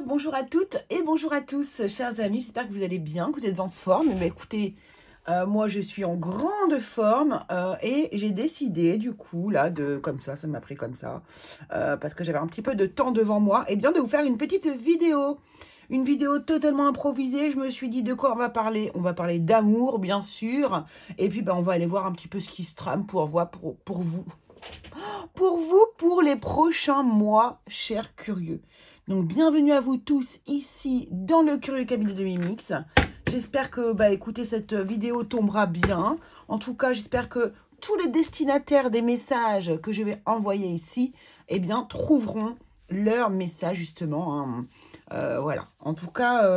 bonjour à toutes et bonjour à tous, chers amis. J'espère que vous allez bien, que vous êtes en forme. Mais écoutez, moi je suis en grande forme et j'ai décidé du coup, là, comme ça m'a pris comme ça, parce que j'avais un petit peu de temps devant moi, et bien de vous faire une petite vidéo. Une vidéo totalement improvisée. Je me suis dit de quoi on va parler. On va parler d'amour, bien sûr. Et puis, on va aller voir un petit peu ce qui se trame pour vous. Pour les prochains mois, chers curieux. Donc, bienvenue à vous tous ici dans le Curieux Cabinet de Mimix. J'espère que, écoutez, cette vidéo tombera bien. En tout cas, j'espère que tous les destinataires des messages que je vais envoyer ici, trouveront leur message, justement, hein. Voilà. En tout cas,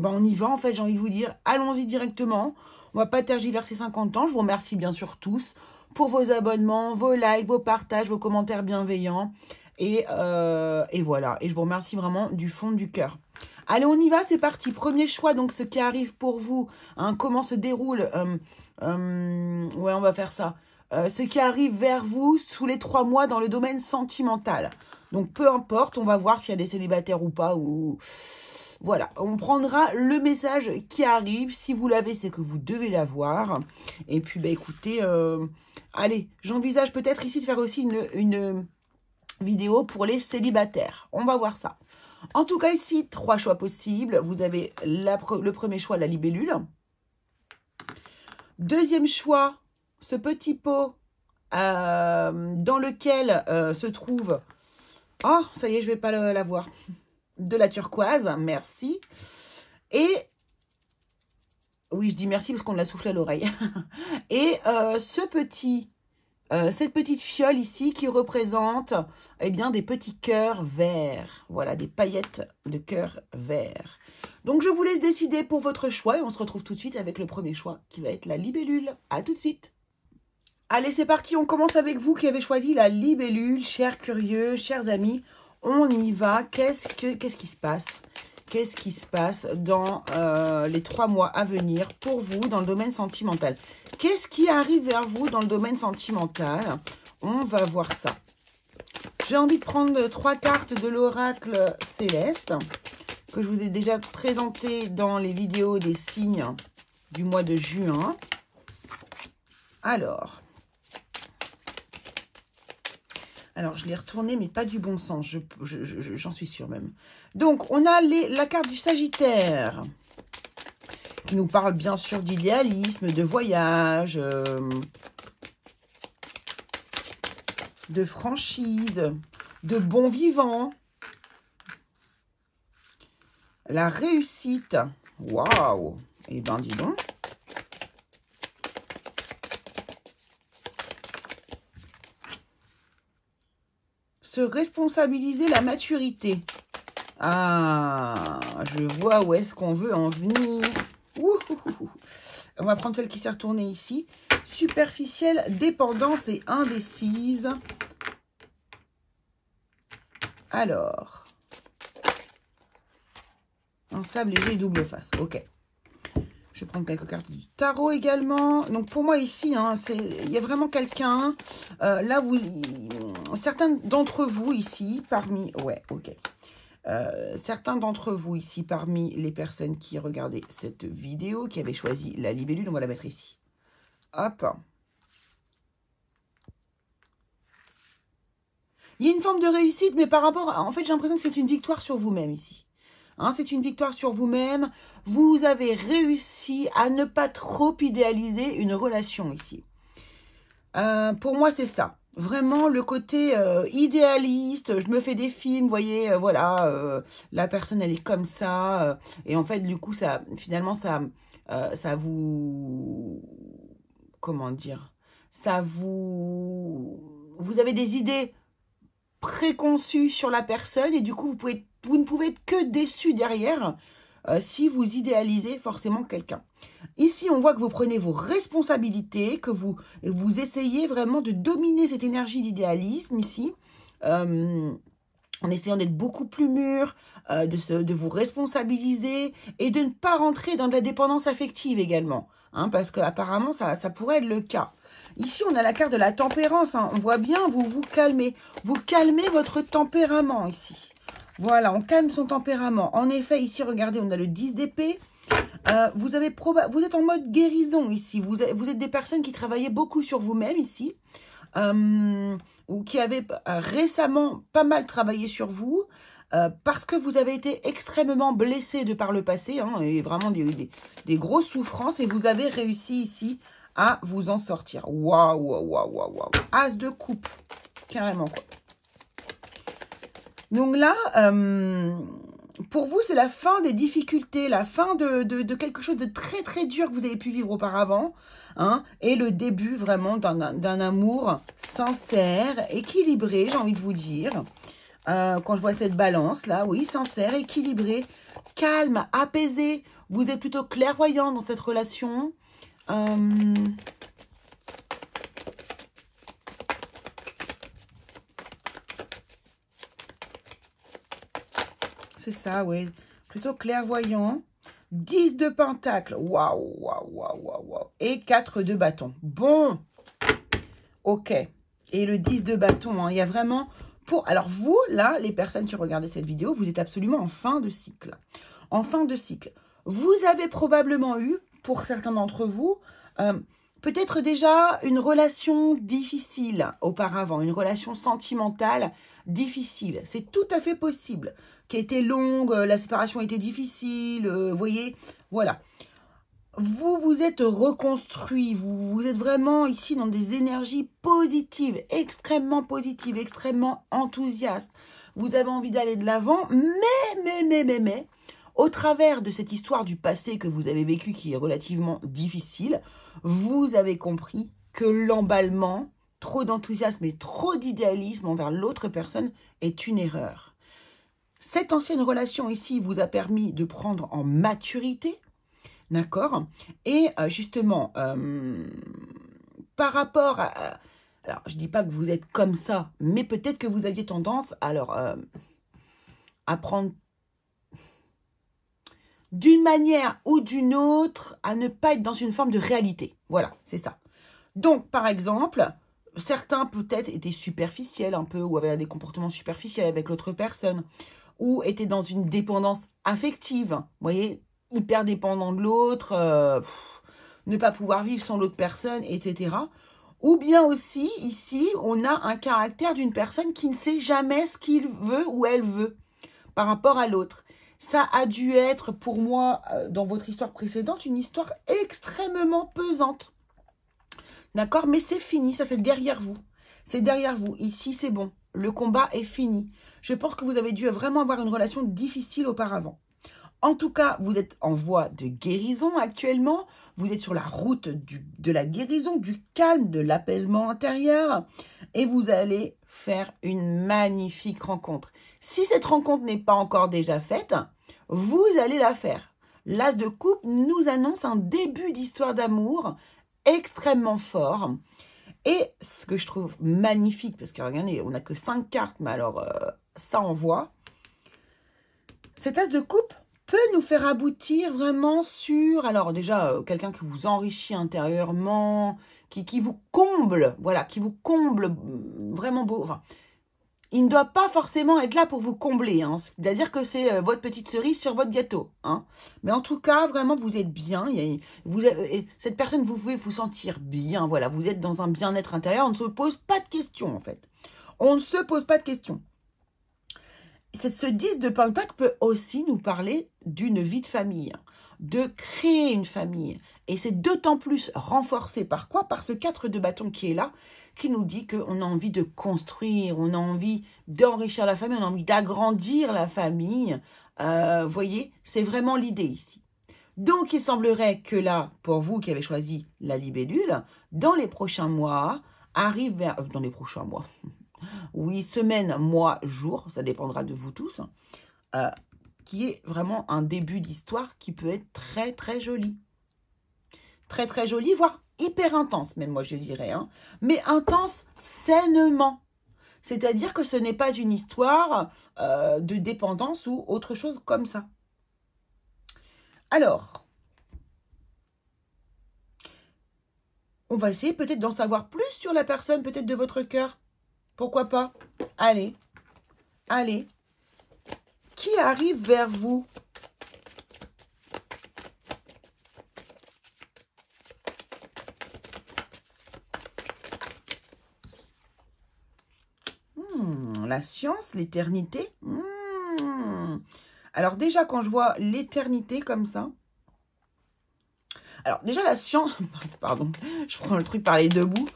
on y va, en fait, j'ai envie de vous dire. Allons-y directement. On va pas tergiverser 50 ans. Je vous remercie bien sûr tous pour vos abonnements, vos likes, vos partages, vos commentaires bienveillants. Et voilà. Et je vous remercie vraiment du fond du cœur. Allez, on y va, c'est parti. Premier choix, donc ce qui arrive pour vous. Hein, comment se déroule ouais, on va faire ça. Ce qui arrive vers vous sous les 3 mois dans le domaine sentimental. Donc, peu importe, on va voir s'il y a des célibataires ou pas. Voilà, on prendra le message qui arrive. Si vous l'avez, c'est que vous devez l'avoir. Et puis, écoutez, allez, j'envisage peut-être ici de faire aussi une vidéo pour les célibataires. On va voir ça. En tout cas, ici, 3 choix possibles. Vous avez le premier choix, la libellule. Deuxième choix, ce petit pot dans lequel se trouve... Oh, ça y est, je ne vais pas la voir. De la turquoise, merci. Et, oui, je dis merci parce qu'on l'a soufflé à l'oreille. Et cette petite fiole ici qui représente, des petits cœurs verts. Voilà, des paillettes de cœurs verts. Donc, je vous laisse décider pour votre choix et on se retrouve tout de suite avec le premier choix qui va être la libellule. À tout de suite. Allez, c'est parti, on commence avec vous qui avez choisi la libellule, chers curieux, chers amis. On y va. Qu'est-ce qui se passe? Qu'est-ce qui se passe dans les 3 mois à venir pour vous dans le domaine sentimental? Qu'est-ce qui arrive vers vous dans le domaine sentimental? On va voir ça. J'ai envie de prendre 3 cartes de l'oracle céleste que je vous ai déjà présenté dans les vidéos des signes du mois de juin. Alors, je l'ai retourné, mais pas du bon sens. J'en suis sûre même. Donc, on a la carte du Sagittaire, qui nous parle bien sûr d'idéalisme, de voyage, de franchise, de bon vivant. La réussite. Waouh! Eh bien, dis donc. Se responsabiliser, la maturité. Ah, je vois où est-ce qu'on veut en venir. Ouh. On va prendre celle qui s'est retournée ici. Superficielle, dépendance et indécise. Alors. Un sable léger et double face. Ok. Je vais prendre quelques cartes du tarot également. Donc, pour moi, ici, il y a vraiment quelqu'un. Là, certains d'entre vous ici, parmi... Ouais, ok. Certains d'entre vous ici, parmi les personnes qui regardaient cette vidéo, qui avaient choisi la libellule, on va la mettre ici. Hop. Il y a une forme de réussite, mais par rapport... En fait, j'ai l'impression que c'est une victoire sur vous-même ici. C'est une victoire sur vous-même. Vous avez réussi à ne pas trop idéaliser une relation ici. Pour moi, c'est ça. Vraiment, le côté idéaliste. Je me fais des films, vous voyez, voilà. La personne, elle est comme ça. Et en fait, du coup, finalement, ça vous... Comment dire? Vous avez des idées préconçues sur la personne. Et du coup, vous ne pouvez être que déçu derrière si vous idéalisez forcément quelqu'un. Ici, on voit que vous prenez vos responsabilités, que vous essayez vraiment de dominer cette énergie d'idéalisme ici, en essayant d'être beaucoup plus mûr, de vous responsabiliser et de ne pas rentrer dans de la dépendance affective également, parce qu'apparemment, ça pourrait être le cas. Ici, on a la carte de la tempérance. On voit bien, vous calmez. Vous calmez votre tempérament ici. Voilà, on calme son tempérament. En effet, ici, regardez, on a le 10 d'épée. Vous êtes en mode guérison ici. Vous êtes des personnes qui travaillaient beaucoup sur vous-même ici. Ou qui avaient récemment pas mal travaillé sur vous. Parce que vous avez été extrêmement blessé de par le passé. Hein, et vraiment des grosses souffrances. Et vous avez réussi ici à vous en sortir. Waouh, waouh, waouh, waouh, waouh. As de coupe. Carrément, quoi. Donc là, pour vous, c'est la fin des difficultés, la fin de quelque chose de très, très dur que vous avez pu vivre auparavant. Hein, et le début, vraiment, d'un amour sincère, équilibré, j'ai envie de vous dire. Quand je vois cette balance, là, oui, sincère, équilibré, calme, apaisé. Vous êtes plutôt clairvoyant dans cette relation. C'est ça, oui. Plutôt clairvoyant. 10 de pentacle. Waouh, waouh, waouh, waouh, waouh. Et 4 de bâton. Bon. Ok. Et le 10 de bâton, hein, il y a vraiment... Alors vous, là, les personnes qui regardent cette vidéo, vous êtes absolument en fin de cycle. En fin de cycle. Vous avez probablement eu, pour certains d'entre vous, peut-être déjà une relation difficile auparavant, une relation sentimentale difficile. C'est tout à fait possible. Qui a été longue, la séparation a été difficile, vous voyez, voilà. Vous vous êtes reconstruit, vous êtes vraiment ici dans des énergies positives, extrêmement enthousiastes. Vous avez envie d'aller de l'avant, mais, au travers de cette histoire du passé que vous avez vécu qui est relativement difficile, vous avez compris que l'emballement, trop d'enthousiasme et trop d'idéalisme envers l'autre personne est une erreur. Cette ancienne relation ici vous a permis de prendre en maturité, d'accord? Et justement, par rapport à... Alors, je ne dis pas que vous êtes comme ça, mais peut-être que vous aviez tendance à prendre d'une manière ou d'une autre, à ne pas être dans une forme de réalité. Voilà, c'est ça. Donc, par exemple, certains peut-être étaient superficiels un peu, ou avaient des comportements superficiels avec l'autre personne, ou étaient dans une dépendance affective, vous voyez, hyper dépendant de l'autre, ne pas pouvoir vivre sans l'autre personne, etc. Ou bien aussi, ici, on a un caractère d'une personne qui ne sait jamais ce qu'il veut ou elle veut par rapport à l'autre. Ça a dû être, pour moi, dans votre histoire précédente, une histoire extrêmement pesante. D'accord? Mais c'est fini, ça c'est derrière vous. C'est derrière vous. Ici, c'est bon. Le combat est fini. Je pense que vous avez dû vraiment avoir une relation difficile auparavant. En tout cas, vous êtes en voie de guérison actuellement. Vous êtes sur la route de la guérison, du calme, de l'apaisement intérieur. Et vous allez faire une magnifique rencontre. Si cette rencontre n'est pas encore déjà faite, vous allez la faire. L'As de coupe nous annonce un début d'histoire d'amour extrêmement fort. Et ce que je trouve magnifique, parce que regardez, on n'a que 5 cartes, mais alors ça envoie. Cet As de coupe peut nous faire aboutir vraiment sur, alors déjà, quelqu'un qui vous enrichit intérieurement, qui vous comble, voilà, qui vous comble vraiment beau. Enfin, il ne doit pas forcément être là pour vous combler, hein, c'est-à-dire que c'est votre petite cerise sur votre gâteau. Hein. Mais en tout cas, vraiment, vous êtes bien. Cette personne, vous pouvez vous sentir bien. Voilà, vous êtes dans un bien-être intérieur. On ne se pose pas de questions, en fait. On ne se pose pas de questions. Ce 10 de pentacle peut aussi nous parler d'une vie de famille, de créer une famille. Et c'est d'autant plus renforcé par quoi? Par ce 4 de bâton qui est là, qui nous dit qu'on a envie de construire, on a envie d'enrichir la famille, on a envie d'agrandir la famille. Voyez, c'est vraiment l'idée ici. Donc, il semblerait que là, pour vous qui avez choisi la libellule, dans les prochains mois, arrive vers... dans les prochains mois... oui, semaine, mois, jour, ça dépendra de vous tous, qui est vraiment un début d'histoire qui peut être très, très joli. Très, très joli, voire hyper intense, même moi je dirais, hein, mais intense sainement. C'est-à-dire que ce n'est pas une histoire de dépendance ou autre chose comme ça. Alors, on va essayer peut-être d'en savoir plus sur la personne, peut-être de votre cœur. Pourquoi pas? Allez, allez. qui arrive vers vous. La science, l'éternité. Alors déjà, quand je vois l'éternité comme ça, alors déjà la science, pardon, je prends le truc par les deux bouts,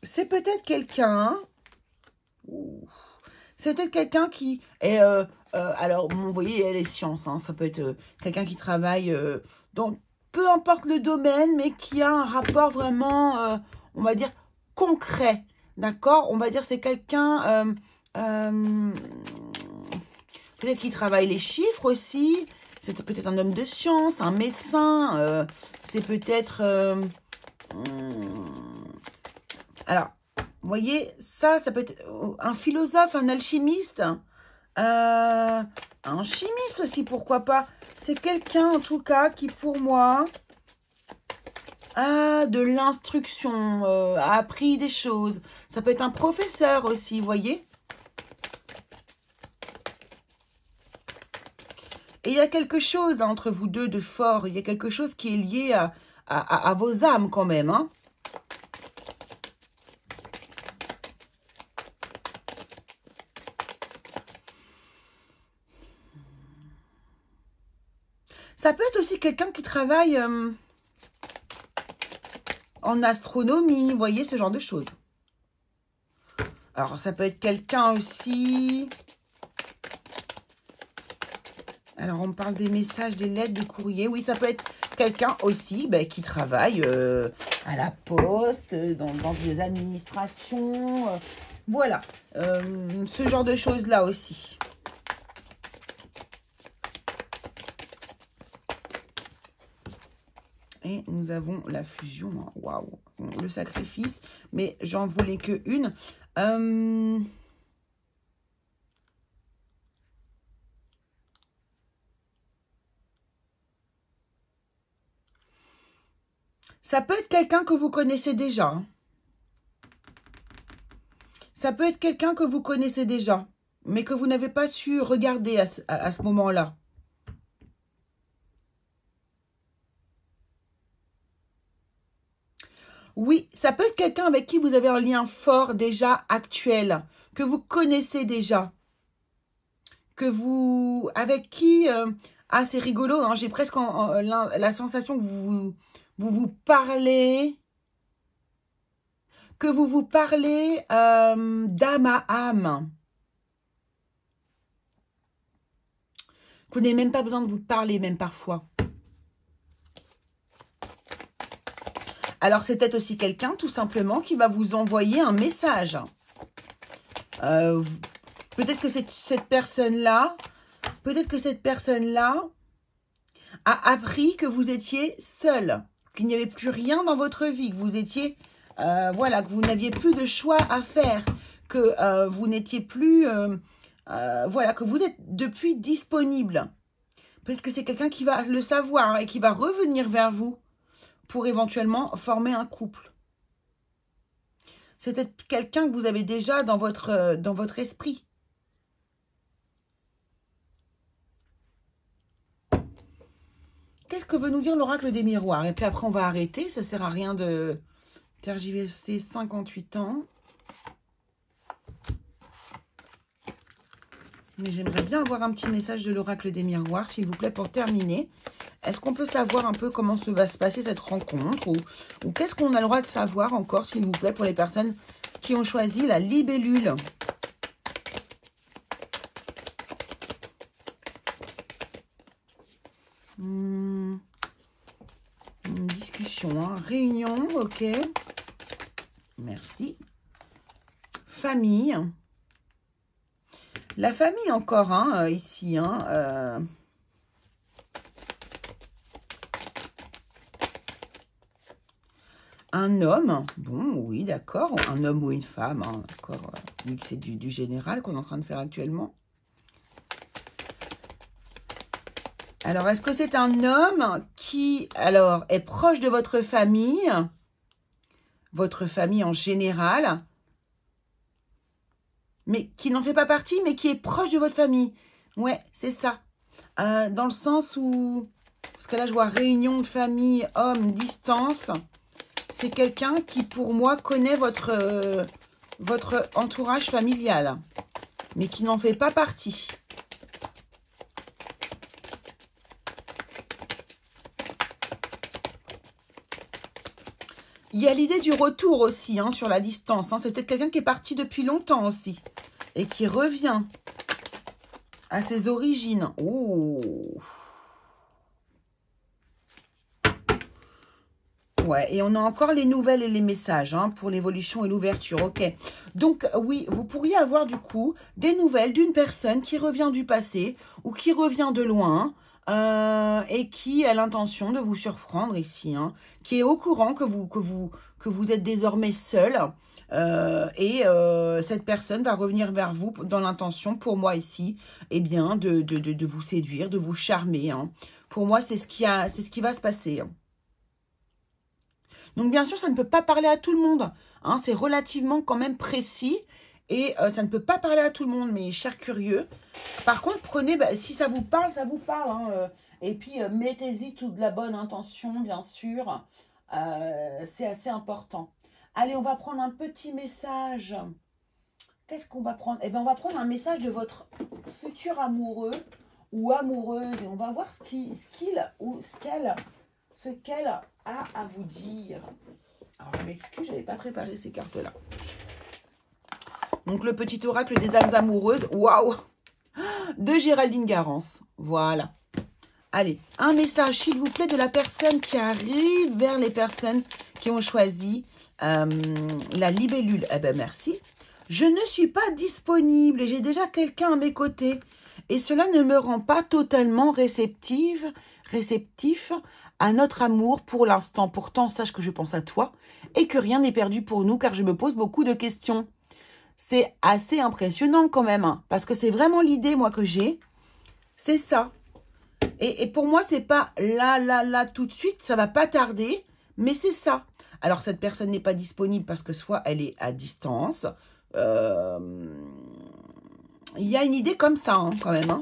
c'est peut-être quelqu'un, c'est peut-être quelqu'un qui est, alors bon, vous voyez, les sciences, hein, ça peut être quelqu'un qui travaille dans peu importe le domaine, mais qui a un rapport vraiment, on va dire, concret, d'accord? On va dire c'est quelqu'un, peut-être qui travaille les chiffres aussi, c'est peut-être un homme de science, un médecin, c'est peut-être... alors, vous voyez, ça peut être un philosophe, un alchimiste, un chimiste aussi, pourquoi pas. C'est quelqu'un, en tout cas, qui, pour moi, a de l'instruction, a appris des choses. Ça peut être un professeur aussi, vous voyez. Et il y a quelque chose entre vous deux de fort. Il y a quelque chose qui est lié à vos âmes quand même, hein. Ça peut être aussi quelqu'un qui travaille en astronomie, vous voyez, ce genre de choses. Alors, ça peut être quelqu'un aussi... Alors, on me parle des messages, des lettres, des courriers. Oui, ça peut être quelqu'un aussi qui travaille à la poste, dans des administrations. Voilà, ce genre de choses-là aussi. Et nous avons la fusion. Waouh, le sacrifice. Mais j'en voulais que une. Ça peut être quelqu'un que vous connaissez déjà. Hein. Ça peut être quelqu'un que vous connaissez déjà, mais que vous n'avez pas su regarder à ce moment-là. Oui, ça peut être quelqu'un avec qui vous avez un lien fort déjà actuel, que vous connaissez déjà, avec qui, c'est rigolo, hein, j'ai presque la sensation que vous parlez, d'âme à âme. Vous n'avez même pas besoin de vous parler, même parfois. Alors, c'est peut-être aussi quelqu'un, tout simplement, qui va vous envoyer un message. Peut-être que cette personne-là, a appris que vous étiez seul, qu'il n'y avait plus rien dans votre vie, que vous étiez, voilà, que vous n'aviez plus de choix à faire, que vous n'étiez plus, voilà, que vous êtes depuis disponible. Peut-être que c'est quelqu'un qui va le savoir et qui va revenir vers vous pour éventuellement former un couple. C'est peut-être quelqu'un que vous avez déjà dans votre esprit. Qu'est-ce que veut nous dire l'oracle des miroirs? Et puis après, on va arrêter. Ça ne sert à rien de tergiverser 58 ans. Mais j'aimerais bien avoir un petit message de l'oracle des miroirs, s'il vous plaît, pour terminer. Est-ce qu'on peut savoir un peu comment va se passer cette rencontre? Ou qu'est-ce qu'on a le droit de savoir encore, s'il vous plaît, pour les personnes qui ont choisi la libellule? Une discussion, hein. Réunion, ok. Merci. Famille. La famille encore, hein, ici, hein. Un homme, bon, oui, d'accord. Un homme ou une femme, hein, d'accord. Vu que c'est du général qu'on est en train de faire actuellement. Alors, est-ce que c'est un homme qui, alors, est proche de votre famille en général, mais qui n'en fait pas partie, mais qui est proche de votre famille. Ouais, c'est ça. Dans le sens où, parce que là, je vois réunion de famille, homme, distance. C'est quelqu'un qui, pour moi, connaît votre entourage familial, mais qui n'en fait pas partie. Il y a l'idée du retour aussi, hein, sur la distance. Hein. C'est peut-être quelqu'un qui est parti depuis longtemps aussi et qui revient à ses origines. Oh. Ouais, et on a encore les nouvelles et les messages, hein, pour l'évolution et l'ouverture. Ok. Donc, oui, vous pourriez avoir du coup des nouvelles d'une personne qui revient du passé ou qui revient de loin. Et qui a l'intention de vous surprendre ici, hein, qui est au courant que vous êtes désormais seul, cette personne va revenir vers vous dans l'intention, pour moi ici, eh bien, de vous séduire, de vous charmer. Hein. Pour moi, c'est ce qui va se passer. Hein. Donc, bien sûr, ça ne peut pas parler à tout le monde. Hein, c'est relativement quand même précis. Et ça ne peut pas parler à tout le monde, mes chers curieux. Par contre, prenez, si ça vous parle, ça vous parle. Hein, et puis, mettez-y toute de la bonne intention, bien sûr. C'est assez important. Allez, on va prendre un petit message. Qu'est-ce qu'on va prendre? Eh bien, on va prendre un message de votre futur amoureux ou amoureuse. Et on va voir ce qu'elle a à vous dire. Alors, je m'excuse, je n'avais pas préparé ces cartes-là. Donc, le petit oracle des âmes amoureuses. Waouh! De Géraldine Garance. Voilà. Allez, un message, s'il vous plaît, de la personne qui arrive vers les personnes qui ont choisi la libellule. Eh bien, merci. Je ne suis pas disponible et j'ai déjà quelqu'un à mes côtés. Et cela ne me rend pas totalement réceptif à notre amour pour l'instant. Pourtant, sache que je pense à toi et que rien n'est perdu pour nous car je me pose beaucoup de questions. C'est assez impressionnant quand même, hein, parce que c'est vraiment l'idée, moi, que j'ai. C'est ça. Et pour moi, c'est pas là, tout de suite, ça va pas tarder, mais c'est ça. Alors, cette personne n'est pas disponible parce que soit elle est à distance. Il y a une idée comme ça, hein, quand même. Hein.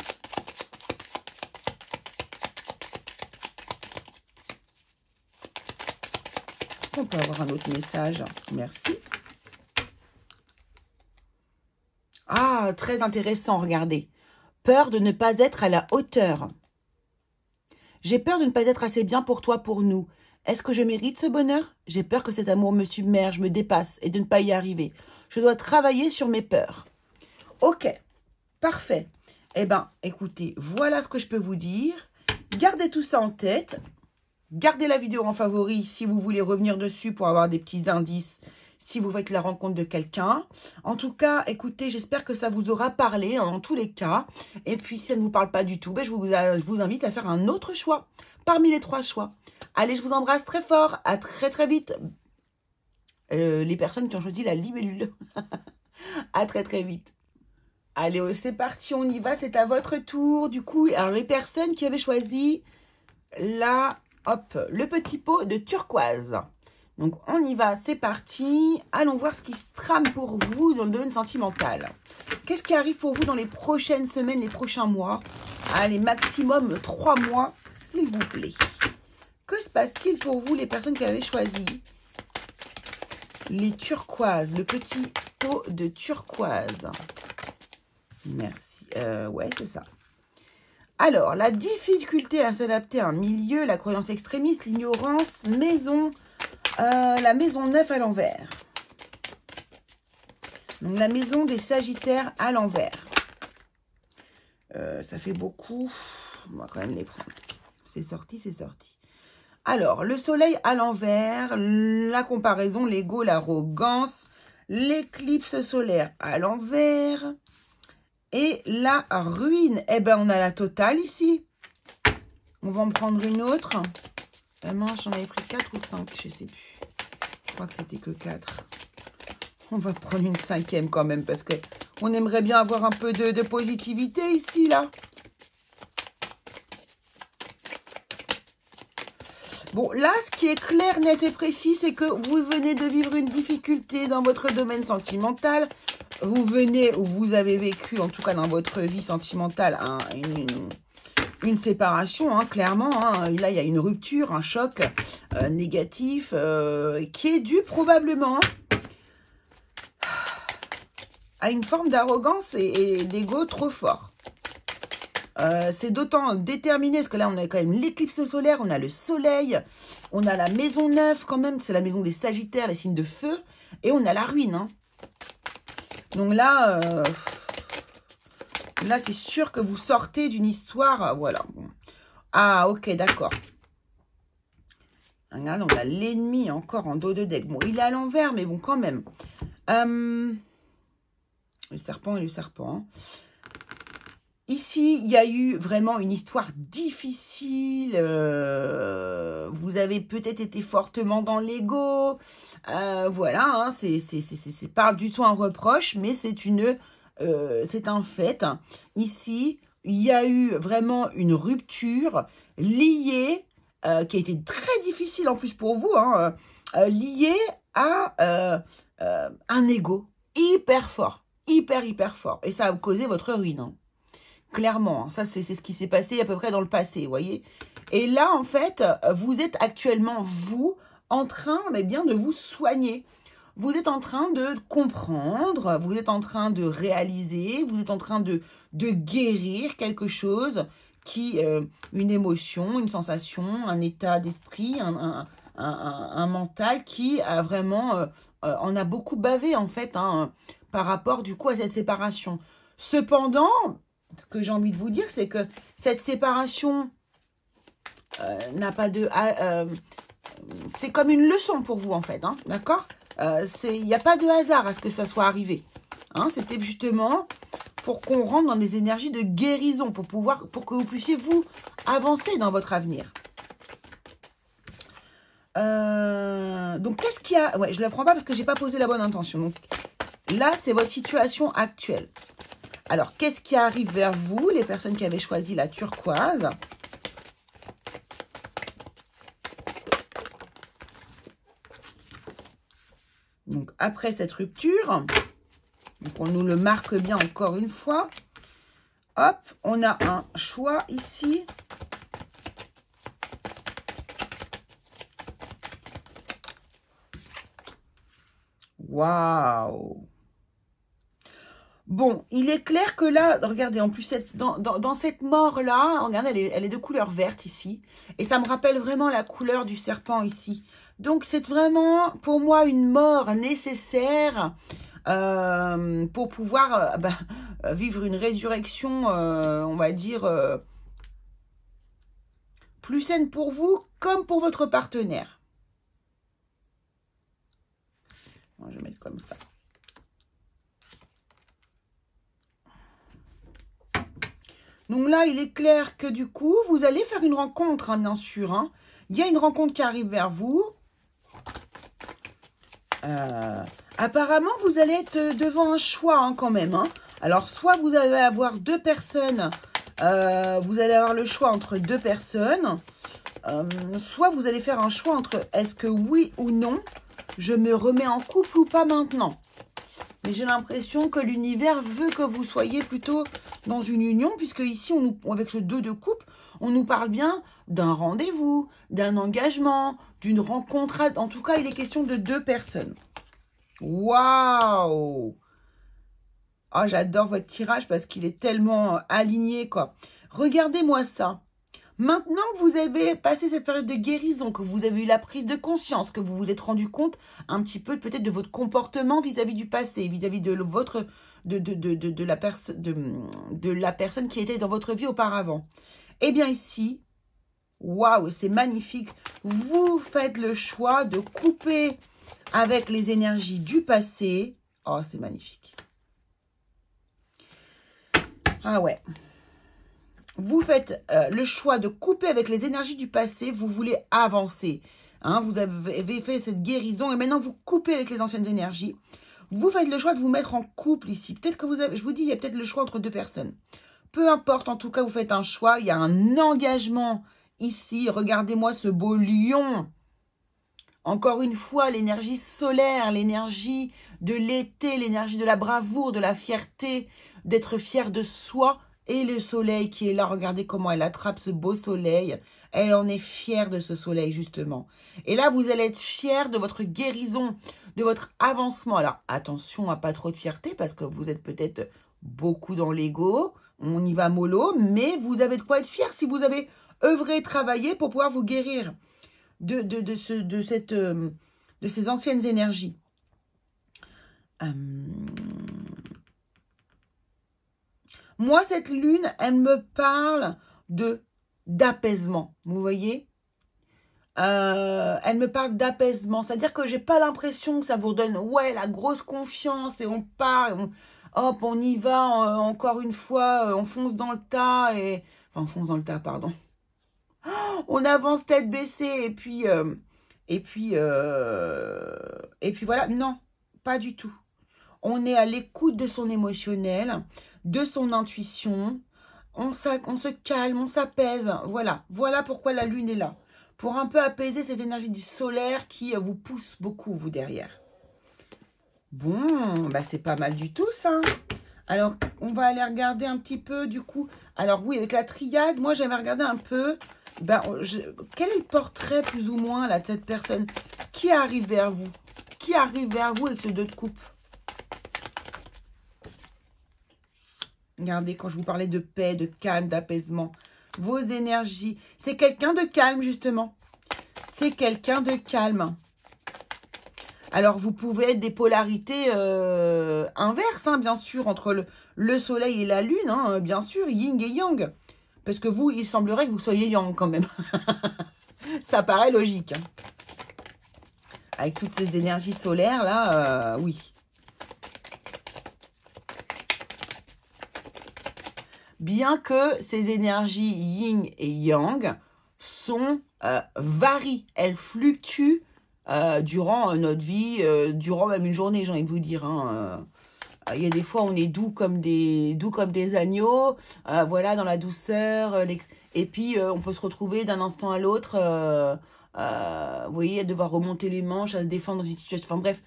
On peut avoir un autre message. Merci. Ah, très intéressant, regardez. Peur de ne pas être à la hauteur. J'ai peur de ne pas être assez bien pour toi, pour nous. Est-ce que je mérite ce bonheur? J'ai peur que cet amour me submerge, me dépasse et de ne pas y arriver. Je dois travailler sur mes peurs. Ok, parfait. Eh bien, écoutez, voilà ce que je peux vous dire. Gardez tout ça en tête. Gardez la vidéo en favori si vous voulez revenir dessus pour avoir des petits indices si vous faites la rencontre de quelqu'un. En tout cas, écoutez, j'espère que ça vous aura parlé dans tous les cas. Et puis, si ça ne vous parle pas du tout, je vous invite à faire un autre choix parmi les 3 choix. Allez, je vous embrasse très fort. À très, très vite. Les personnes qui ont choisi la libellule. À très, très vite. Allez, c'est parti, on y va. C'est à votre tour. Du coup, alors les personnes qui avaient choisi le petit pot de turquoise. Donc, on y va, c'est parti. Allons voir ce qui se trame pour vous dans le domaine sentimental. Qu'est-ce qui arrive pour vous dans les prochaines semaines, les prochains mois? Allez, maximum 3 mois, s'il vous plaît. Que se passe-t-il pour vous, les personnes qui avaient choisi les turquoises, le petit pot de turquoise? Merci. Ouais, c'est ça. Alors, la difficulté à s'adapter à un milieu, la croyance extrémiste, l'ignorance, la maison 9 à l'envers. Donc, la maison des Sagittaires à l'envers. Ça fait beaucoup. On va quand même les prendre. C'est sorti, c'est sorti. Alors, le soleil à l'envers, la comparaison, l'ego, l'arrogance, l'éclipse solaire à l'envers et la ruine. Eh ben, on a la totale ici. On va en prendre une autre. Mince, j'en avais pris 4 ou 5, je sais plus. Je crois que c'était que 4. On va prendre une 5e quand même parce que on aimerait bien avoir un peu de positivité ici, là. Bon, là, ce qui est clair, net et précis, c'est que vous venez de vivre une difficulté dans votre domaine sentimental. vous venez ou vous avez vécu, en tout cas dans votre vie sentimentale, une séparation, hein, clairement. Hein. Là, il y a une rupture, un choc négatif qui est dû probablement à une forme d'arrogance et d'ego trop fort. C'est d'autant déterminé, parce que là, on a quand même l'éclipse solaire, on a le soleil, on a la maison 9 quand même, c'est la maison des Sagittaires, les signes de feu, et on a la ruine. Hein. Donc là, là c'est sûr que vous sortez d'une histoire, voilà. Ah, ok, d'accord. Regarde, on a l'ennemi encore en dos de deck. Bon, il est à l'envers, mais bon, quand même. Le serpent et le serpent. Hein. Ici, il y a eu vraiment une histoire difficile. Vous avez peut-être été fortement dans l'ego. Voilà, hein, c'est pas du tout un reproche, mais c'est un fait. Ici, il y a eu vraiment une rupture liée, qui a été très difficile en plus pour vous, hein, liée à un ego hyper fort, hyper fort. Et ça a causé votre ruine, hein. Clairement, ça c'est ce qui s'est passé à peu près dans le passé, vous voyez. Et là, en fait, vous êtes actuellement, vous, en train mais bien de vous soigner. Vous êtes en train de comprendre, vous êtes en train de réaliser, vous êtes en train de guérir quelque chose qui, une émotion, une sensation, un état d'esprit, un mental qui a vraiment, en a beaucoup bavé en fait, hein, par rapport du coup à cette séparation. Cependant, ce que j'ai envie de vous dire, c'est que cette séparation n'a pas de... c'est comme une leçon pour vous, en fait, hein, d'accord? Il n'y a pas de hasard à ce que ça soit arrivé. Hein, c'était justement pour qu'on rentre dans des énergies de guérison, pour que vous puissiez, vous, avancer dans votre avenir. Donc, qu'est-ce qu'il y a... Ouais, je ne la prends pas parce que je n'ai pas posé la bonne intention. Donc, là, c'est votre situation actuelle. Alors, qu'est-ce qui arrive vers vous, les personnes qui avaient choisi la turquoise? Donc, après cette rupture, donc on nous le marque bien encore une fois. Hop, on a un choix ici. Waouh! Bon, il est clair que là, regardez, en plus, dans cette mort-là, regardez, elle est de couleur verte ici. Et ça me rappelle vraiment la couleur du serpent ici. Donc, c'est vraiment, pour moi, une mort nécessaire pour pouvoir vivre une résurrection, on va dire, plus saine pour vous comme pour votre partenaire. Bon, je vais mettre comme ça. Donc là, il est clair que du coup, vous allez faire une rencontre, hein, bien sûr. Hein. Il y a une rencontre qui arrive vers vous. Apparemment, vous allez être devant un choix, hein, quand même. Hein. Alors, soit vous allez avoir deux personnes, vous allez avoir le choix entre deux personnes. Soit vous allez faire un choix entre est-ce que oui ou non, je me remets en couple ou pas maintenant. Mais j'ai l'impression que l'univers veut que vous soyez plutôt dans une union, puisque ici, avec ce 2 de coupe, on nous parle bien d'un rendez-vous, d'un engagement, d'une rencontre. En tout cas, il est question de deux personnes. Waouh! Oh, j'adore votre tirage parce qu'il est tellement aligné, quoi. Regardez-moi ça. Maintenant que vous avez passé cette période de guérison, que vous avez eu la prise de conscience, que vous vous êtes rendu compte un petit peu peut-être de votre comportement vis-à-vis du passé, vis-à-vis de votre de la personne qui était dans votre vie auparavant. Eh bien ici, waouh, c'est magnifique. Vous faites le choix de couper avec les énergies du passé. Oh, c'est magnifique. Ah ouais. Vous faites le choix de couper avec les énergies du passé, vous voulez avancer. Hein, vous avez fait cette guérison et maintenant vous coupez avec les anciennes énergies. Vous faites le choix de vous mettre en couple ici. Peut-être que vous avez, je vous dis, il y a peut-être le choix entre deux personnes. Peu importe, en tout cas, vous faites un choix. Il y a un engagement ici. Regardez-moi ce beau lion Encore une fois, l'énergie solaire, l'énergie de l'été, l'énergie de la bravoure, de la fierté, d'être fier de soi. Et le soleil qui est là, regardez comment elle attrape ce beau soleil. Elle en est fière de ce soleil, justement. Et là, vous allez être fier de votre guérison, de votre avancement. Alors, attention à pas trop de fierté, parce que vous êtes peut-être beaucoup dans l'ego. On y va mollo, mais vous avez de quoi être fier si vous avez œuvré, travaillé pour pouvoir vous guérir de ces anciennes énergies. Moi, cette lune, elle me parle d'apaisement, vous voyez. Elle me parle d'apaisement, c'est-à-dire que j'ai pas l'impression que ça vous donne, ouais, la grosse confiance et on part, hop, on y va, encore une fois, on fonce dans le tas, enfin, on fonce dans le tas, pardon. On avance tête baissée et puis voilà, non, pas du tout. On est à l'écoute de son émotionnel, de son intuition. On se calme, on s'apaise. Voilà. Voilà pourquoi la lune est là. Pour un peu apaiser cette énergie du solaire qui vous pousse beaucoup, vous, derrière. Bon, bah c'est pas mal du tout, ça. Alors, on va aller regarder un petit peu, du coup. Alors, oui, avec la triade, moi, j'aimerais regarder un peu. Ben, quel est le portrait, plus ou moins, là, de cette personne qui arrive vers vous? Qui arrive vers vous avec ce 2 de coupe? Regardez, quand je vous parlais de paix, de calme, d'apaisement, vos énergies. C'est quelqu'un de calme, justement. C'est quelqu'un de calme. Alors, vous pouvez être des polarités inverses, hein, bien sûr, entre le soleil et la lune, hein, bien sûr, yin et yang. Parce que vous, il semblerait que vous soyez yang, quand même. Ça paraît logique. Hein. Avec toutes ces énergies solaires, là, oui. Bien que ces énergies yin et yang varient, elles fluctuent durant notre vie, durant même une journée, j'ai envie de vous dire. Hein. Il y a des fois, on est doux comme des agneaux, voilà, dans la douceur. Et puis, on peut se retrouver d'un instant à l'autre, vous voyez, à devoir remonter les manches, à se défendre dans une situation. Enfin bref,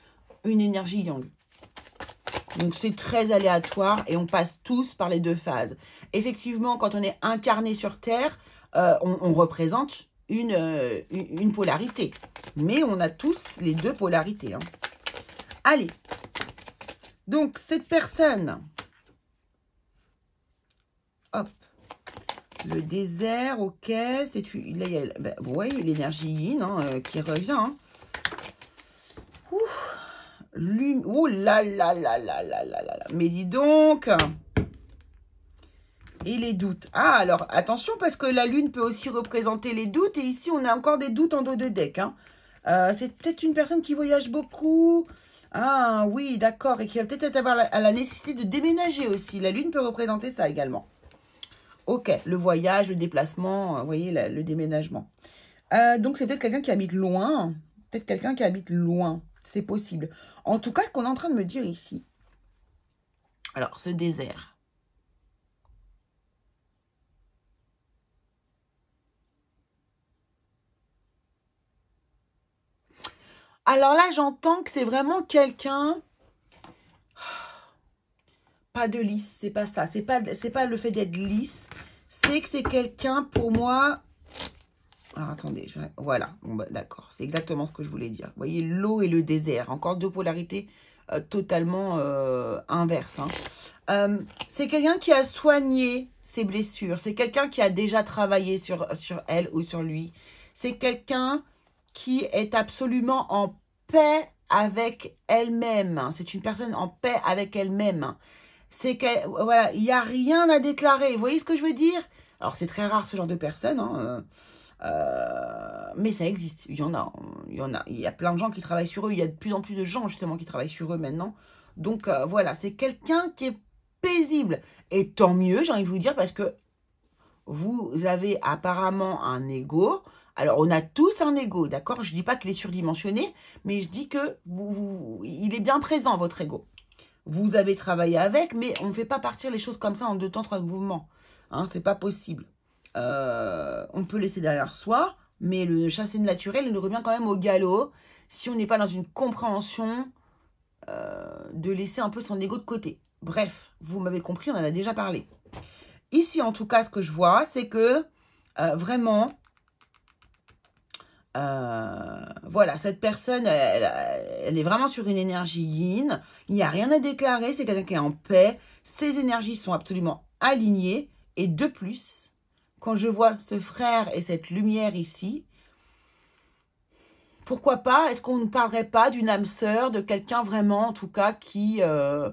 une énergie yang. Donc, c'est très aléatoire et on passe tous par les 2 phases. Effectivement, quand on est incarné sur Terre, on représente une polarité. Mais on a tous les 2 polarités. Hein. Allez. Donc, cette personne, hop, le désert, ok, là, il y a, ben, vous voyez l'énergie yin hein, qui revient. Hein. Oh là là là là là là là. Mais dis donc. Et les doutes. Ah, alors, attention, parce que la lune peut aussi représenter les doutes. Et ici, on a encore des doutes en dos de deck. Hein. C'est peut-être une personne qui voyage beaucoup. Ah, oui, d'accord. Et qui va peut-être avoir la nécessité de déménager aussi. La lune peut représenter ça également. Ok, le voyage, le déplacement, vous voyez, le déménagement. Donc, c'est peut-être quelqu'un qui habite loin. Peut-être quelqu'un qui habite loin. C'est possible. En tout cas, ce qu'on est en train de me dire ici. Alors, ce désert. Alors là, j'entends que c'est vraiment quelqu'un... Pas de lisse, c'est pas ça. C'est pas le fait d'être lisse. C'est que c'est quelqu'un, pour moi... Alors, attendez, voilà. Bon, bah, d'accord, c'est exactement ce que je voulais dire. Vous voyez, l'eau et le désert. Encore 2 polarités totalement inverses. Hein. C'est quelqu'un qui a soigné ses blessures. C'est quelqu'un qui a déjà travaillé sur elle ou sur lui. C'est quelqu'un qui est absolument en paix avec elle-même. C'est une personne en paix avec elle-même. C'est qu'elle, voilà, il n'y a rien à déclarer. Vous voyez ce que je veux dire? Alors, c'est très rare ce genre de personnes, hein, mais ça existe. Il y en a. Il y a plein de gens qui travaillent sur eux. Il y a de plus en plus de gens, justement, qui travaillent sur eux maintenant. Donc, voilà, c'est quelqu'un qui est paisible. Et tant mieux, j'ai envie de vous dire, parce que vous avez apparemment un ego. Alors, on a tous un ego, d'accord? Je ne dis pas qu'il est surdimensionné, mais je dis que il est bien présent, votre ego. Vous avez travaillé avec, mais on ne fait pas partir les choses comme ça en 2 temps, 3 mouvements. Hein, c'est pas possible. On peut laisser derrière soi, Mais le chasser naturel, il revient quand même au galop si on n'est pas dans une compréhension de laisser un peu son ego de côté. Bref, vous m'avez compris, on en a déjà parlé. Ici, en tout cas, ce que je vois, c'est que vraiment, voilà, cette personne, elle est vraiment sur une énergie yin. Il n'y a rien à déclarer, c'est quelqu'un qui est en paix. Ses énergies sont absolument alignées. Et de plus, quand je vois ce frère et cette lumière ici, pourquoi pas, est-ce qu'on ne parlerait pas d'une âme sœur, de quelqu'un vraiment, en tout cas, qui a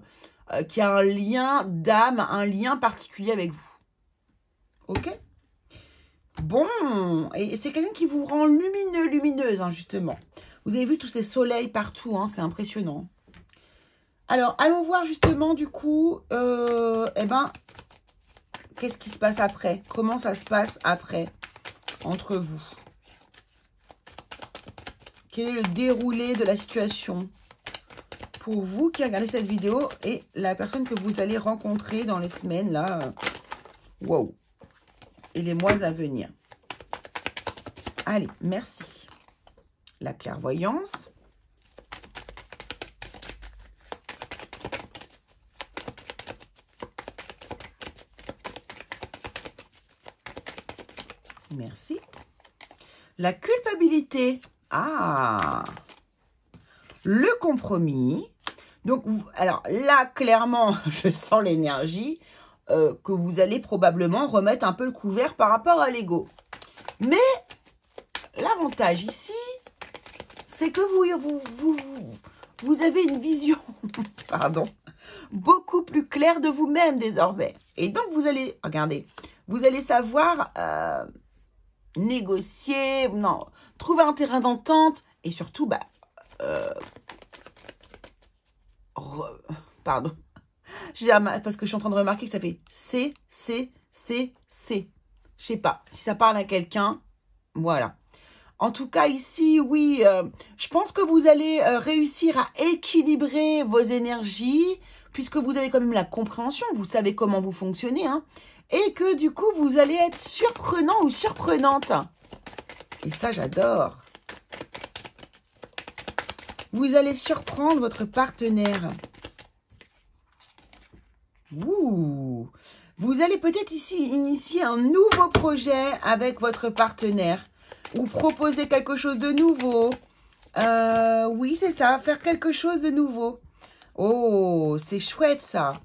un lien d'âme, un lien particulier avec vous. Ok? Bon, et c'est quelqu'un qui vous rend lumineux, lumineuse, hein, justement. Vous avez vu tous ces soleils partout, hein, c'est impressionnant. Alors, allons voir justement, du coup, eh ben, qu'est-ce qui se passe après? Comment ça se passe après, entre vous? Quel est le déroulé de la situation pour vous qui regardez cette vidéo et la personne que vous allez rencontrer dans les semaines, là, wow, et les mois à venir? Allez, merci. La clairvoyance. Merci. La culpabilité. Ah, le compromis. Donc, alors là, clairement, je sens l'énergie que vous allez probablement remettre un peu le couvert par rapport à l'ego. Mais l'avantage ici, c'est que vous avez une vision, pardon, beaucoup plus claire de vous-même désormais. Et donc, vous allez, regardez, vous allez savoir négocier, non, trouver un terrain d'entente et surtout, pardon, parce que je suis en train de remarquer que ça fait C. Je sais pas si ça parle à quelqu'un, voilà. En tout cas, ici, oui, je pense que vous allez réussir à équilibrer vos énergies, puisque vous avez quand même la compréhension, vous savez comment vous fonctionnez, hein, et que du coup, vous allez être surprenant ou surprenante. Et ça, j'adore. Vous allez surprendre votre partenaire. Ouh. Vous allez peut-être ici initier un nouveau projet avec votre partenaire. Ou proposer quelque chose de nouveau. Oui, c'est ça, faire quelque chose de nouveau. Oh, c'est chouette ça.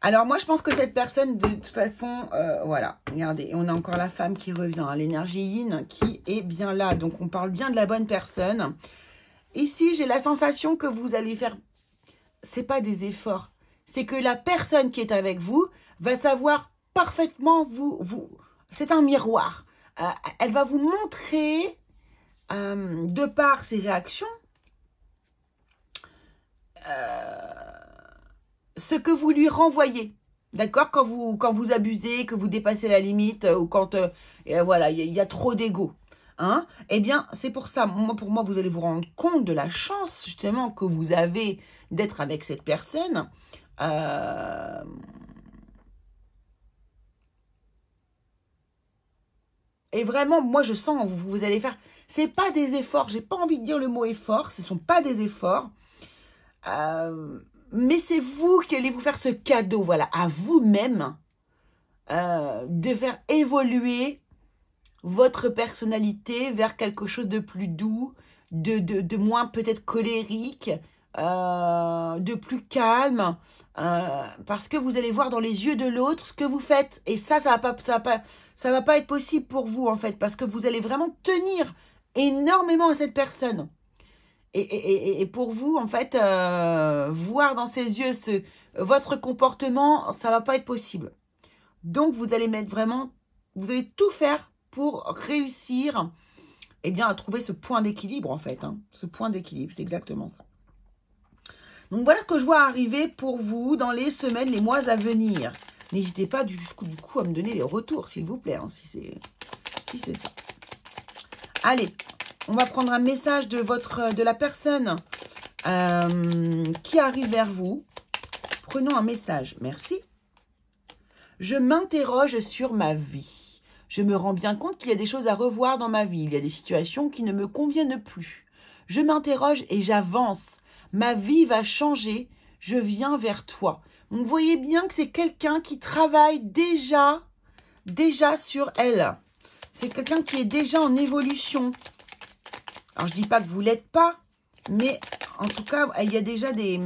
Alors moi, je pense que cette personne, de toute façon, voilà, regardez, on a encore la femme qui revient, hein, l'énergie yin qui est bien là. Donc, on parle bien de la bonne personne. Ici, j'ai la sensation que vous allez faire, c'est pas des efforts, c'est que la personne qui est avec vous va savoir parfaitement c'est un miroir. Elle va vous montrer, de par ses réactions, ce que vous lui renvoyez. D'accord? Quand vous abusez, que vous dépassez la limite, ou quand voilà, il y a trop d'ego. Hein? Eh bien, c'est pour ça, pour moi, vous allez vous rendre compte de la chance, justement, que vous avez d'être avec cette personne. Et vraiment, moi, je sens, vous allez faire... C'est pas des efforts, j'ai pas envie de dire le mot effort, ce ne sont pas des efforts. Mais c'est vous qui allez vous faire ce cadeau, voilà, à vous-même, de faire évoluer votre personnalité vers quelque chose de plus doux, de moins peut-être colérique, de plus calme, parce que vous allez voir dans les yeux de l'autre ce que vous faites. Et ça va pas être possible pour vous, en fait, parce que vous allez vraiment tenir énormément à cette personne. Et pour vous, en fait, voir dans ses yeux votre comportement, ça va pas être possible. Donc, vous allez vous allez tout faire pour réussir, eh bien, à trouver ce point d'équilibre, en fait. Hein. Ce point d'équilibre, c'est exactement ça. Donc, voilà ce que je vois arriver pour vous dans les semaines, les mois à venir. N'hésitez pas, du coup, à me donner les retours, s'il vous plaît, hein, si c'est ça. Allez, on va prendre un message de la personne qui arrive vers vous. Prenons un message. Merci. Je m'interroge sur ma vie. Je me rends bien compte qu'il y a des choses à revoir dans ma vie. Il y a des situations qui ne me conviennent plus. Je m'interroge et j'avance. Ma vie va changer. Je viens vers toi. Donc, vous voyez bien que c'est quelqu'un qui travaille déjà sur elle. C'est quelqu'un qui est déjà en évolution. Alors, je ne dis pas que vous ne l'êtes pas, mais en tout cas, il y a déjà des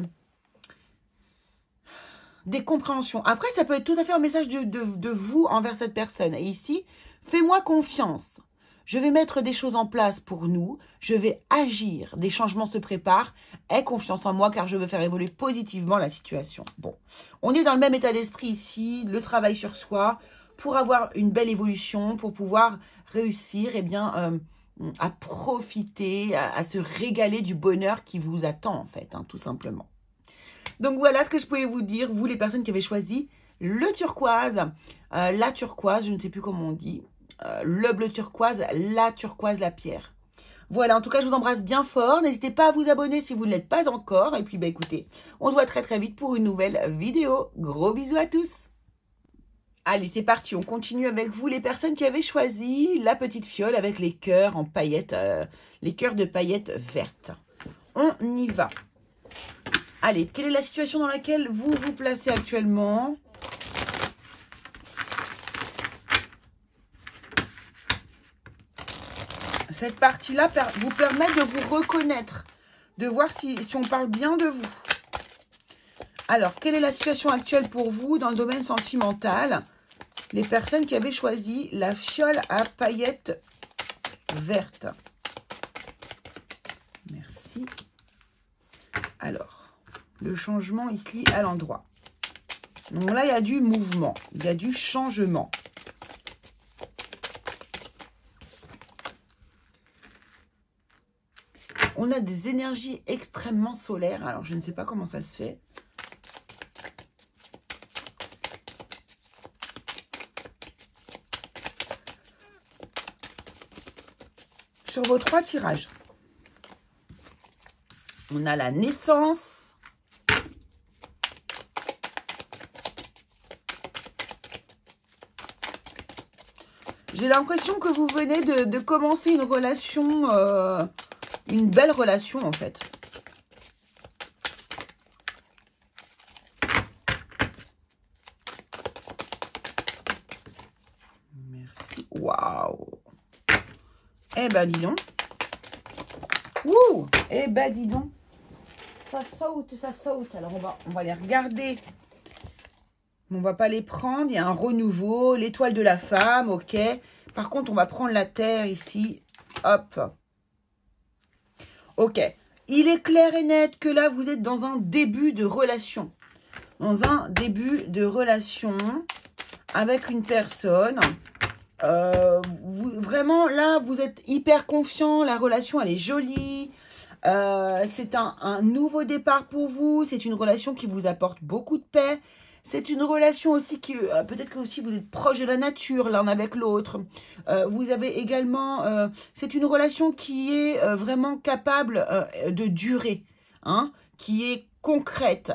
compréhensions. Après, ça peut être tout à fait un message de vous envers cette personne. Et ici, fais-moi confiance. Je vais mettre des choses en place pour nous. Je vais agir. Des changements se préparent. Aie confiance en moi car je veux faire évoluer positivement la situation. Bon, on est dans le même état d'esprit ici. Le travail sur soi pour avoir une belle évolution, pour pouvoir réussir à profiter, à se régaler du bonheur qui vous attend en fait, hein, tout simplement. Donc voilà ce que je pouvais vous dire, vous les personnes qui avez choisi le turquoise, la turquoise, je ne sais plus comment on dit, le bleu turquoise, la pierre. Voilà, en tout cas, je vous embrasse bien fort. N'hésitez pas à vous abonner si vous ne l'êtes pas encore. Et puis, écoutez, on se voit très très vite pour une nouvelle vidéo. Gros bisous à tous. Allez, c'est parti. On continue avec vous, les personnes qui avaient choisi la petite fiole avec les cœurs en paillettes, les cœurs de paillettes vertes. On y va. Allez, quelle est la situation dans laquelle vous vous placez actuellement ? Cette partie-là vous permet de vous reconnaître, de voir si on parle bien de vous. Alors, quelle est la situation actuelle pour vous dans le domaine sentimental? Les personnes qui avaient choisi la fiole à paillettes vertes. Merci. Alors, le changement ici à l'endroit. Donc là, il y a du mouvement, il y a du changement. On a des énergies extrêmement solaires. Alors, je ne sais pas comment ça se fait. Sur vos 3 tirages, on a la naissance. J'ai l'impression que vous venez de commencer une relation... une belle relation, en fait. Merci. Waouh. Eh ben, dis donc. Ouh. Eh ben, dis donc. Ça saute, ça saute. Alors, on va les regarder. On va pas les prendre. Il y a un renouveau. L'étoile de la femme, ok. Par contre, on va prendre la terre ici. Hop. Ok, il est clair et net que là, vous êtes dans un début de relation. Dans un début de relation avec une personne. Vraiment, là, vous êtes hyper confiant. La relation, elle est jolie. C'est un nouveau départ pour vous. C'est une relation qui vous apporte beaucoup de paix. C'est une relation aussi qui, peut-être que aussi vous êtes proche de la nature l'un avec l'autre. Vous avez également, c'est une relation qui est vraiment capable de durer, hein, qui est concrète,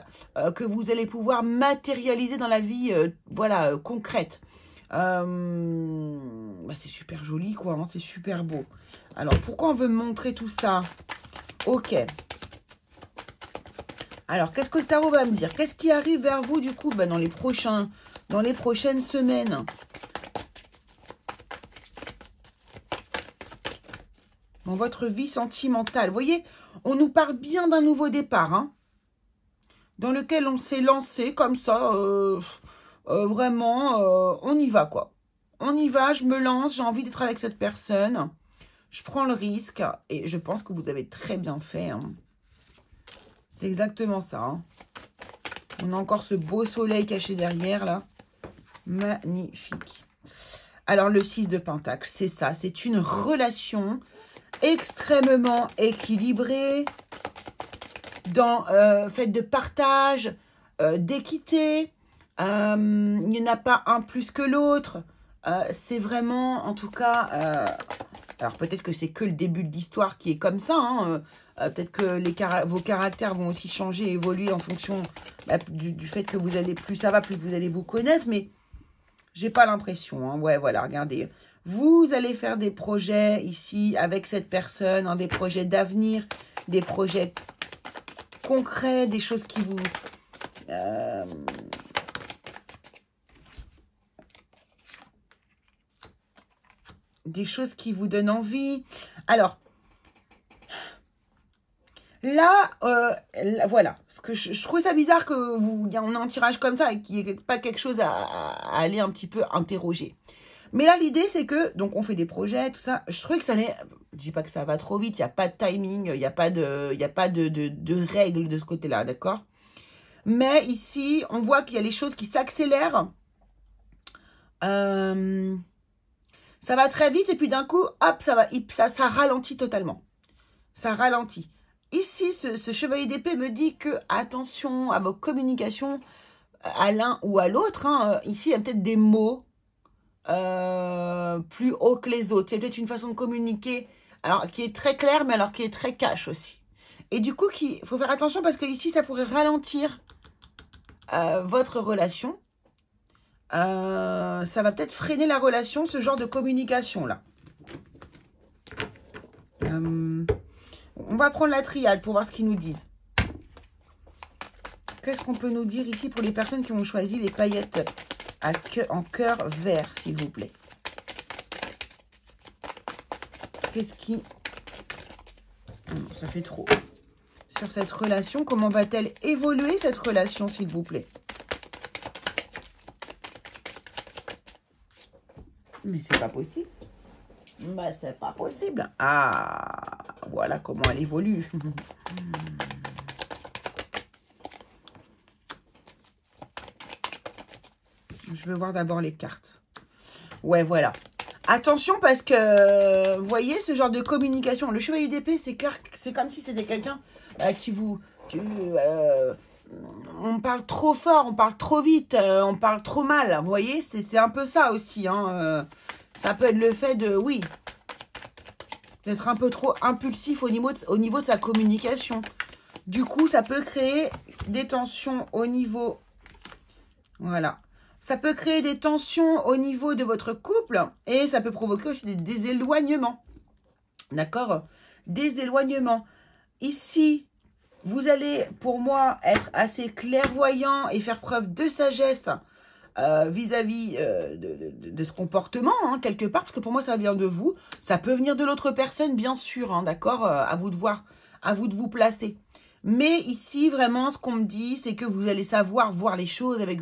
que vous allez pouvoir matérialiser dans la vie, voilà, concrète. Bah c'est super joli, quoi, hein, c'est super beau. Alors, pourquoi on veut me montrer tout ça? Ok. Alors, qu'est-ce que le tarot va me dire? Qu'est-ce qui arrive vers vous, du coup, dans les prochaines semaines? Dans votre vie sentimentale. Vous voyez, on nous parle bien d'un nouveau départ, hein, dans lequel on s'est lancé comme ça. Vraiment, on y va, quoi. On y va, je me lance, j'ai envie d'être avec cette personne. Je prends le risque et je pense que vous avez très bien fait, hein. C'est exactement ça, hein. On a encore ce beau soleil caché derrière, là. Magnifique. Alors, le 6 de Pentacle, c'est ça. C'est une relation extrêmement équilibrée dans fait de partage, d'équité. Il n'y en a pas un plus que l'autre. C'est vraiment, en tout cas... alors, peut-être que c'est que le début de l'histoire qui est comme ça, hein. Peut-être que vos caractères vont aussi changer, évoluer en fonction du fait que vous allez plus ça va, plus vous allez vous connaître. Mais J'ai pas l'impression. Hein. Ouais, voilà, regardez. Vous allez faire des projets ici avec cette personne, hein, des projets d'avenir, des projets concrets, des choses qui vous... des choses qui vous donnent envie. Alors, là, voilà. Parce que je trouve ça bizarre que on ait un tirage comme ça et qu'il n'y ait pas quelque chose à aller un petit peu interroger. Mais là, l'idée, c'est que, donc, on fait des projets, tout ça. Je trouve que ça n'est... Je dis pas que ça va trop vite, il n'y a pas de timing, il n'y a pas de règles de ce côté-là, d'accord? Mais ici, on voit qu'il y a les choses qui s'accélèrent. Ça va très vite et puis d'un coup, hop, ça ralentit totalement. Ça ralentit. Ici, ce chevalier d'épée me dit que, attention à vos communications, à l'un ou à l'autre. Hein. Ici, il y a peut-être des mots plus hauts que les autres. Il y a peut-être une façon de communiquer alors, qui est très claire, mais alors qui est très cash aussi. Et du coup, il faut faire attention parce que ici, ça pourrait ralentir votre relation. Ça va peut-être freiner la relation, ce genre de communication-là. On va prendre la triade pour voir ce qu'ils nous disent. Qu'est-ce qu'on peut nous dire ici pour les personnes qui ont choisi les paillettes en cœur vert, s'il vous plaît? Qu'est-ce qui... Non, ça fait trop. Sur cette relation, comment va-t-elle évoluer, cette relation, s'il vous plaît? Mais c'est pas possible. Bah, c'est pas possible. Ah, voilà comment elle évolue. Je veux voir d'abord les cartes. Ouais, voilà. Attention parce que, vous voyez, ce genre de communication. Le chevalier d'épée, c'est clair que c'est comme si c'était quelqu'un qui vous... on parle trop fort, on parle trop vite, on parle trop mal. Vous voyez, c'est un peu ça aussi. Hein, ça peut être le fait de, oui, d'être un peu trop impulsif au niveau de sa communication. Du coup, ça peut créer des tensions au niveau... Voilà. Ça peut créer des tensions au niveau de votre couple et ça peut provoquer aussi des éloignements. D'accord? Des éloignements. Ici, vous allez, pour moi, être assez clairvoyant et faire preuve de sagesse vis-à-vis de ce comportement, hein, quelque part, parce que pour moi, ça vient de vous. Ça peut venir de l'autre personne, bien sûr, hein, d'accord? À vous de voir, à vous de vous placer. Mais ici, vraiment, ce qu'on me dit, c'est que vous allez savoir voir les choses avec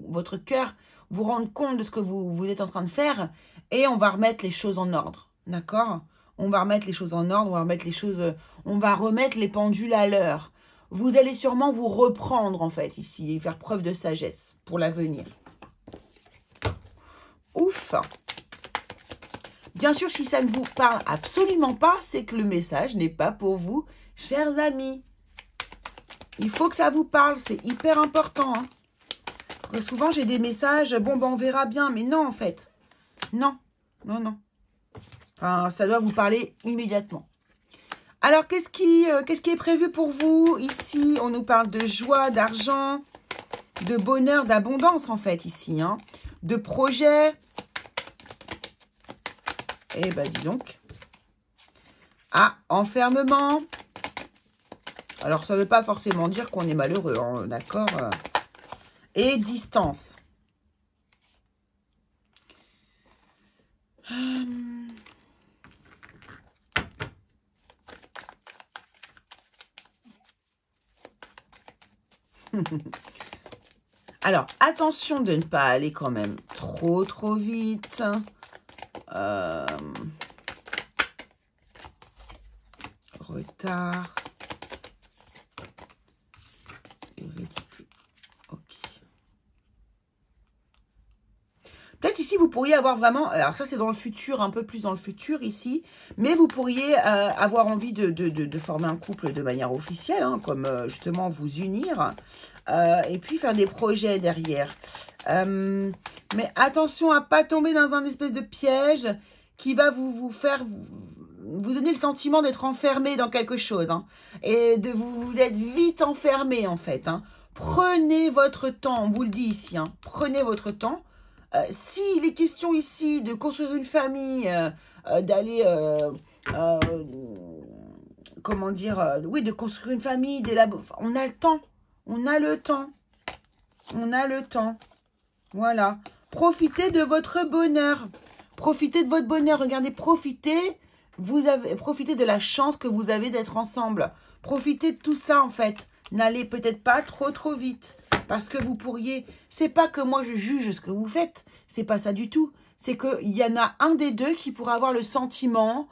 votre cœur, vous rendre compte de ce que vous êtes en train de faire, et on va remettre les choses en ordre, d'accord? On va remettre les choses en ordre, on va remettre les choses, on va remettre les pendules à l'heure. Vous allez sûrement vous reprendre, en fait, ici, et faire preuve de sagesse pour l'avenir. Ouf! Bien sûr, si ça ne vous parle absolument pas, c'est que le message n'est pas pour vous, chers amis. Il faut que ça vous parle, c'est hyper important. Hein. Parce que souvent, j'ai des messages, bon, ben, on verra bien. Mais non, en fait. Non, non, non. Enfin, ça doit vous parler immédiatement. Alors, qu'est-ce qui est prévu pour vous? Ici, on nous parle de joie, d'argent, de bonheur, d'abondance, en fait, ici. Hein. De projet. Eh ben, dis donc. Ah, enfermement. Alors, ça ne veut pas forcément dire qu'on est malheureux, hein, d'accord? Et distance. Alors, attention de ne pas aller quand même trop vite. Retard. Hérédité. Ok. Peut-être ici, vous pourriez avoir vraiment... Alors ça, c'est dans le futur, un peu plus dans le futur ici. Mais vous pourriez avoir envie de former un couple de manière officielle, hein, comme justement vous unir. Et puis faire des projets derrière. Mais attention à ne pas tomber dans un espèce de piège qui va vous faire... vous donner le sentiment d'être enfermé dans quelque chose. Hein, et de vous êtes vite enfermé, en fait. Hein. Prenez votre temps, on vous le dit ici. Hein, prenez votre temps. S'il est question ici de construire une famille, d'aller, comment dire, oui, de construire une famille, on a le temps. On a le temps. On a le temps. Voilà. Profitez de votre bonheur. Profitez de votre bonheur. Regardez, profitez. Profitez de la chance que vous avez d'être ensemble. Profitez de tout ça, en fait. N'allez peut-être pas trop vite. Parce que vous pourriez... C'est pas que moi, je juge ce que vous faites. C'est pas ça du tout. C'est qu'il y en a un des deux qui pourra avoir le sentiment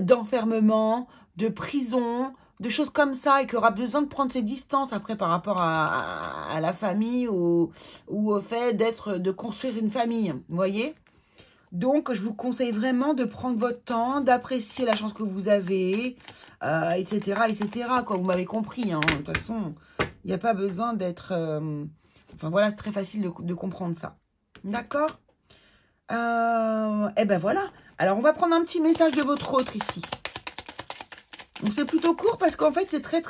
d'enfermement, de prison, de choses comme ça, et qui aura besoin de prendre ses distances après par rapport à la famille ou au fait de construire une famille. Vous voyez? Donc, je vous conseille vraiment de prendre votre temps, d'apprécier la chance que vous avez, etc., etc., quoi. Vous m'avez compris, hein. De toute façon, il n'y a pas besoin d'être... Enfin, voilà, c'est très facile de comprendre ça. D'accord? Et ben voilà. Alors, on va prendre un petit message de votre autre ici. Donc, c'est plutôt court parce qu'en fait, c'est très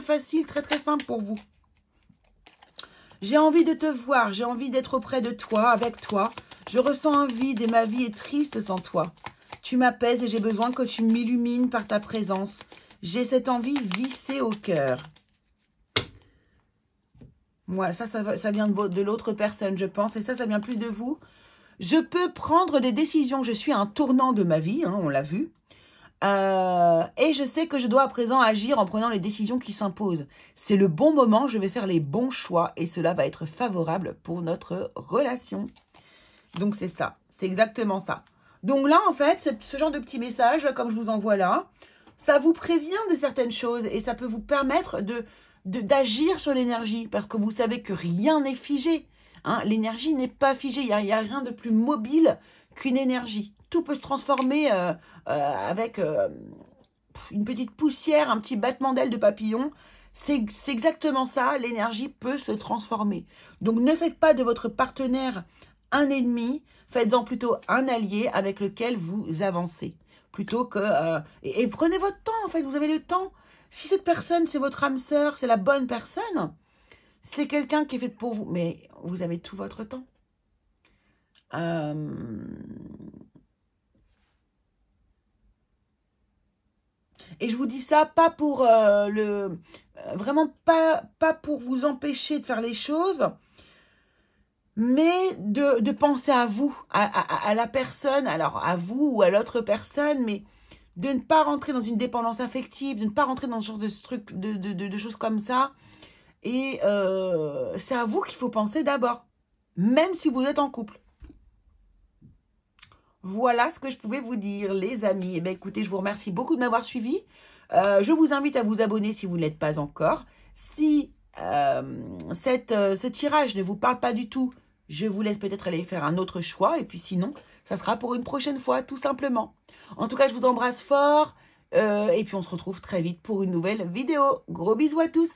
facile, très simple pour vous. J'ai envie de te voir, j'ai envie d'être auprès de toi, avec toi. Je ressens un vide et ma vie est triste sans toi. Tu m'apaises et j'ai besoin que tu m'illumines par ta présence. J'ai cette envie vissée au cœur. Moi, ça vient de l'autre personne, je pense. Et ça vient plus de vous. Je peux prendre des décisions. Je suis à un tournant de ma vie, hein, on l'a vu. Et je sais que je dois à présent agir en prenant les décisions qui s'imposent. C'est le bon moment, je vais faire les bons choix et cela va être favorable pour notre relation. Donc c'est ça, c'est exactement ça. Donc là, en fait, ce genre de petit message, comme je vous envoie là, ça vous prévient de certaines choses et ça peut vous permettre d'agir sur l'énergie parce que vous savez que rien n'est figé. Hein, l'énergie n'est pas figée, il n'y a rien de plus mobile qu'une énergie. Tout peut se transformer avec une petite poussière, un petit battement d'aile de papillon. C'est exactement ça, l'énergie peut se transformer. Donc ne faites pas de votre partenaire un ennemi, faites-en plutôt un allié avec lequel vous avancez. Plutôt que... et prenez votre temps, en fait, vous avez le temps. Si cette personne, c'est votre âme sœur, c'est la bonne personne, c'est quelqu'un qui est fait pour vous, mais vous avez tout votre temps. Et je vous dis ça pas pour vraiment pas pour vous empêcher de faire les choses, mais de penser à vous, à la personne, alors à vous ou à l'autre personne, mais de ne pas rentrer dans une dépendance affective, de ne pas rentrer dans ce genre de choses comme ça. Et c'est à vous qu'il faut penser d'abord, même si vous êtes en couple. Voilà ce que je pouvais vous dire, les amis. Eh bien, écoutez, je vous remercie beaucoup de m'avoir suivi. Je vous invite à vous abonner si vous ne l'êtes pas encore. Si ce tirage ne vous parle pas du tout, je vous laisse peut-être aller faire un autre choix. Et puis sinon, ça sera pour une prochaine fois, tout simplement. En tout cas, je vous embrasse fort. Et puis, on se retrouve très vite pour une nouvelle vidéo. Gros bisous à tous.